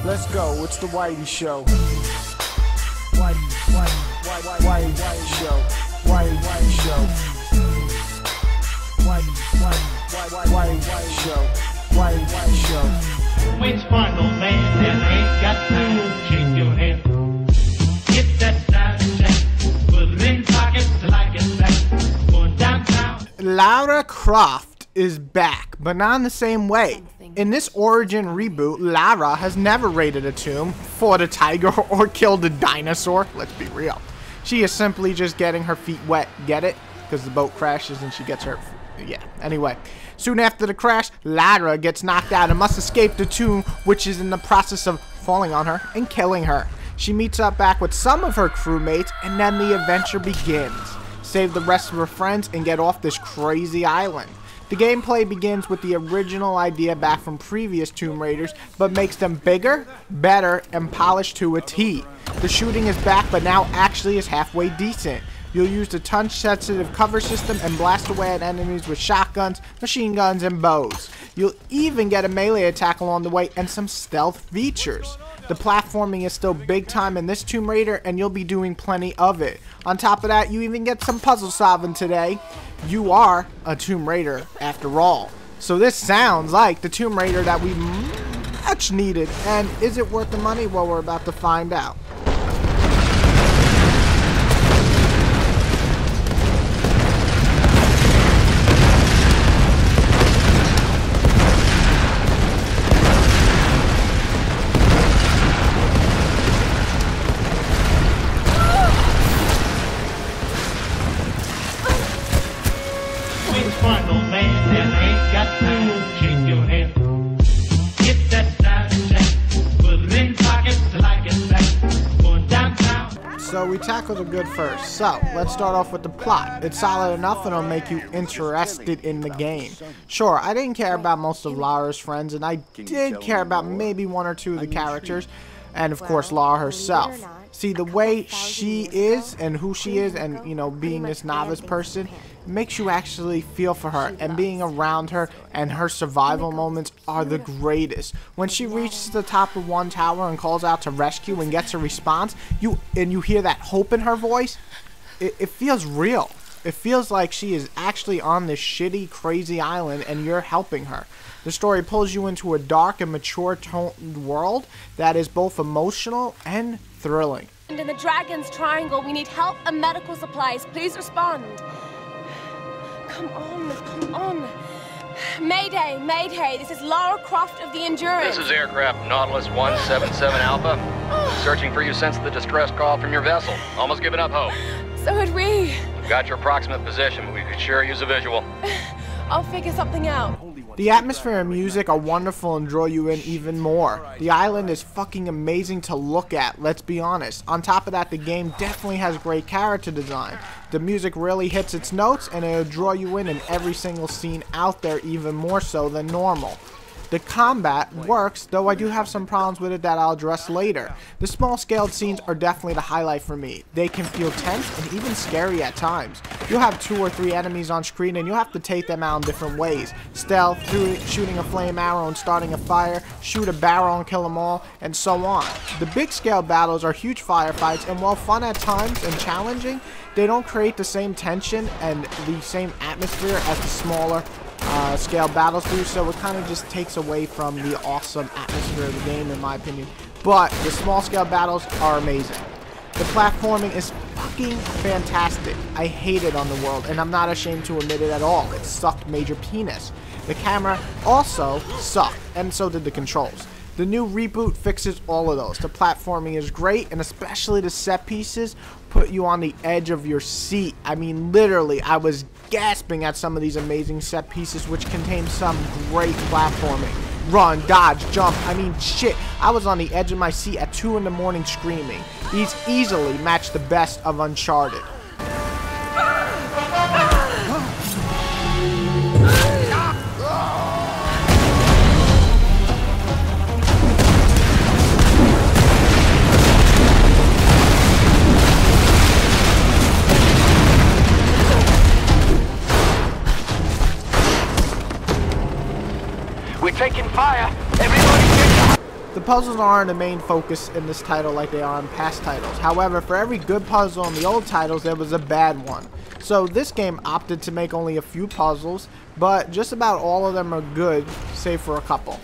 Let's go, it's the Whitey Show. Whitey Show. Whitey Show. Whitey Show. Whitey Show. Which final man that ain't got time to shake your hand? Get that side check, put it in pockets till I get back. Going downtown. Lara Croft is back, but not in the same way. In this origin reboot, Lara has never raided a tomb, fought a tiger, or killed a dinosaur. Let's be real. She is simply just getting her feet wet. Get it? Because the boat crashes and she gets hurt. Yeah. Anyway, soon after the crash, Lara gets knocked out and must escape the tomb, which is in the process of falling on her and killing her. She meets up back with some of her crewmates, and then the adventure begins. Save the rest of her friends and get off this crazy island. The gameplay begins with the original idea back from previous Tomb Raiders, but makes them bigger, better, and polished to a T. The shooting is back, but now actually is halfway decent. You'll use the touch-sensitive cover system and blast away at enemies with shotguns, machine guns, and bows. You'll even get a melee attack along the way and some stealth features. The platforming is still big time in this Tomb Raider, and you'll be doing plenty of it. On top of that, you even get some puzzle solving today. You are a Tomb Raider after all. So this sounds like the Tomb Raider that we much needed. And is it worth the money? Well, we're about to find out. Final man that ain't got time to shake your hand. Get that side check, put it in pockets till I get back. Going downtown. So we tackled the good first. So let's start off with the plot. It's solid enough and it'll make you interested in the game. Sure, I didn't care about most of Lara's friends, and I did care about maybe one or two of the characters, and of course Lara herself. See, the way she is and who she is, and you know, being this novice person, makes you actually feel for her, and being around her and her survival moments are the greatest. When she reaches the top of one tower and calls out to rescue and gets a response, you hear that hope in her voice, it feels real. It feels like she is actually on this shitty, crazy island and you're helping her. The story pulls you into a dark and mature toned world that is both emotional and thrilling. In the Dragon's Triangle, we need help and medical supplies. Please respond. Come on, come on. Mayday, Mayday, this is Lara Croft of the Endurance. This is aircraft Nautilus 177 Alpha. Searching for you since the distress call from your vessel. Almost given up hope. So had we. We've got your approximate position, but we could sure use a visual. I'll figure something out. The atmosphere and music are wonderful and draw you in even more. The island is fucking amazing to look at, let's be honest. On top of that, the game definitely has great character design. The music really hits its notes and it'll draw you in every single scene out there, even more so than normal. The combat works, though I do have some problems with it that I'll address later. The small-scaled scenes are definitely the highlight for me. They can feel tense and even scary at times. You'll have 2 or 3 enemies on screen and you'll have to take them out in different ways. Stealth, shooting a flame arrow and starting a fire, shoot a barrel and kill them all, and so on. The big-scale battles are huge firefights, and while fun at times and challenging, they don't create the same tension and the same atmosphere as the smaller scale battles do, so it kind of just takes away from the awesome atmosphere of the game, in my opinion. But the small scale battles are amazing. The platforming is fucking fantastic. I hate it on the world, and I'm not ashamed to admit it at all. It sucked major penis. The camera also sucked, and so did the controls. The new reboot fixes all of those. The platforming is great, and especially the set pieces put you on the edge of your seat. I mean, literally, I was gasping at some of these amazing set pieces, which contain some great platforming. Run, dodge, jump. I mean, shit. I was on the edge of my seat at 2 in the morning screaming. These easily match the best of Uncharted. We're taking fire. Everybody get The puzzles aren't the main focus in this title like they are in past titles. However, for every good puzzle in the old titles, there was a bad one. So this game opted to make only a few puzzles, but just about all of them are good, save for a couple.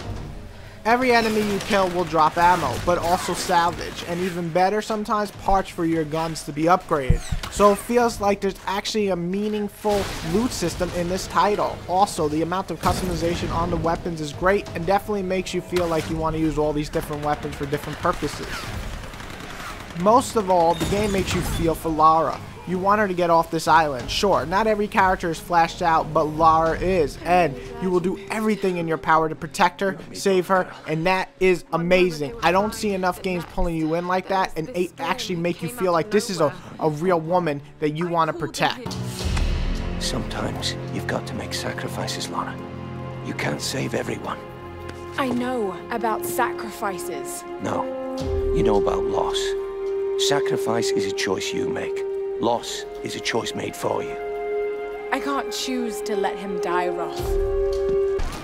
Every enemy you kill will drop ammo, but also salvage, and even better sometimes, parts for your guns to be upgraded. So it feels like there's actually a meaningful loot system in this title. Also, the amount of customization on the weapons is great, and definitely makes you feel like you want to use all these different weapons for different purposes. Most of all, the game makes you feel for Lara. You want her to get off this island. Sure, not every character is flashed out, but Lara is, and you will do everything in your power to protect her, save her, and that is amazing. I don't see enough games pulling you in like that and actually make you feel like this is a real woman that you want to protect. Sometimes you've got to make sacrifices, Lara. You can't save everyone. I know about sacrifices. No, you know about loss. Sacrifice is a choice you make. Loss is a choice made for you. I can't choose to let him die, Roth.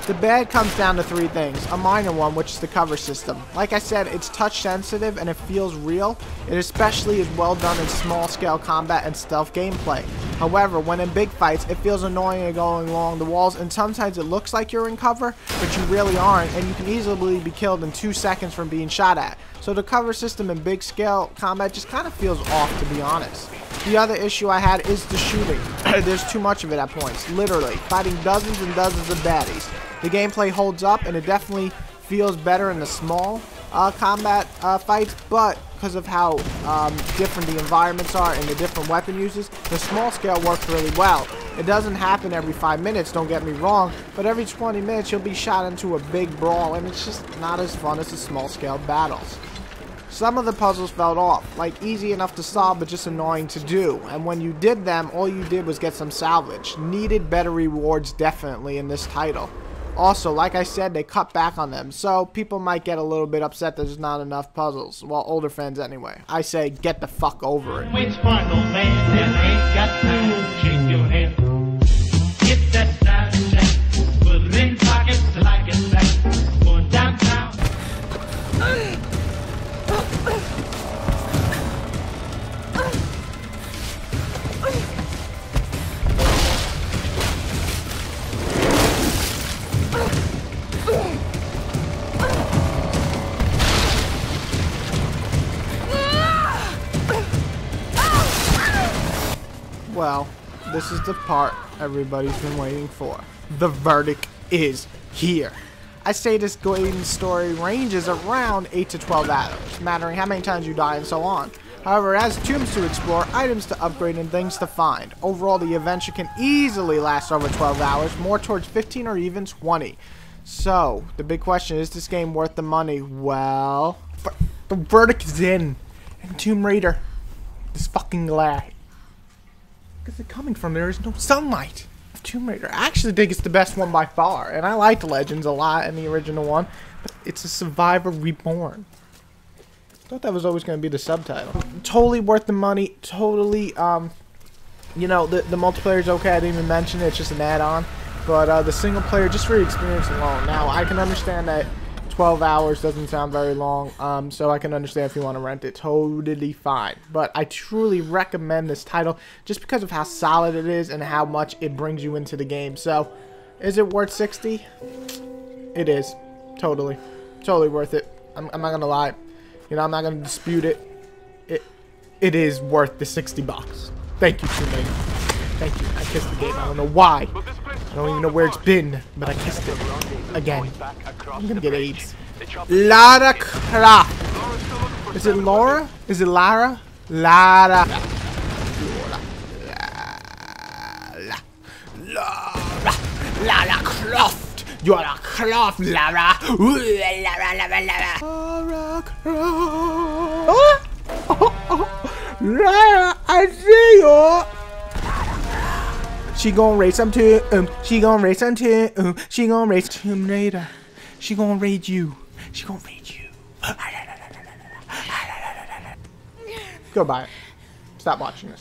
The bad comes down to three things. A minor one, which is the cover system. Like I said, it's touch sensitive and it feels real. It especially is well done in small scale combat and stealth gameplay. However, when in big fights, it feels annoying and going along the walls, and sometimes it looks like you're in cover, but you really aren't, and you can easily be killed in 2 seconds from being shot at. So the cover system in big scale combat just kind of feels off, to be honest. The other issue I had is the shooting. There's too much of it at points, literally, fighting dozens and dozens of baddies. The gameplay holds up, and it definitely feels better in the small combat fights, but because of how different the environments are and the different weapon uses, the small scale works really well. It doesn't happen every 5 minutes, don't get me wrong, but every 20 minutes you'll be shot into a big brawl, and it's just not as fun as the small scale battles. Some of the puzzles felt off, like easy enough to solve but just annoying to do, and when you did them, all you did was get some salvage. Needed better rewards definitely in this title. Also, like I said, they cut back on them, so people might get a little bit upset that there's not enough puzzles. Well, older fans anyway. I say, get the fuck over it. Wait for no man, then ain't got time to shake your head. Get that style check, put it in pockets like it's back. Going downtown. Well, this is the part everybody's been waiting for. The verdict is here. I say this game story ranges around 8 to 12 hours, mattering how many times you die and so on. However, it has tombs to explore, items to upgrade, and things to find. Overall, the adventure can easily last over 12 hours, more towards 15 or even 20. So, the big question, is this game worth the money? Well, the verdict is in. And Tomb Raider is fucking glad. Because they're coming from there is no sunlight. Tomb Raider. I actually think it's the best one by far, and I liked Legends a lot in the original one, but it's a Survivor Reborn. Thought that was always going to be the subtitle. Totally worth the money. Totally, you know, the multiplayer is okay. I didn't even mention it. It's just an add-on, but the single player, just for the experience alone. Now I can understand that 12 hours doesn't sound very long, so I can understand if you want to rent it. Totally fine. But I truly recommend this title just because of how solid it is and how much it brings you into the game. So, is it worth 60? It is. Totally. Totally worth it. I'm not going to lie. You know, I'm not going to dispute it. It is worth the 60 bucks. Thank you, Tomb Raider. Thank you. I kissed the game. I don't know why. I don't even know where it's been, but I kissed it. Again. I'm gonna get AIDS. Lara Croft. Is it Laura? Is it Lara? Lara. Lara Croft. You are a Croft, Lara. Lara Croft. Lara, I see you. She gon' race some too. She gon' race some too. She gon' race Tomb Raider. She gon' raid you. She gon' raid you. Go buy it. Stop watching this.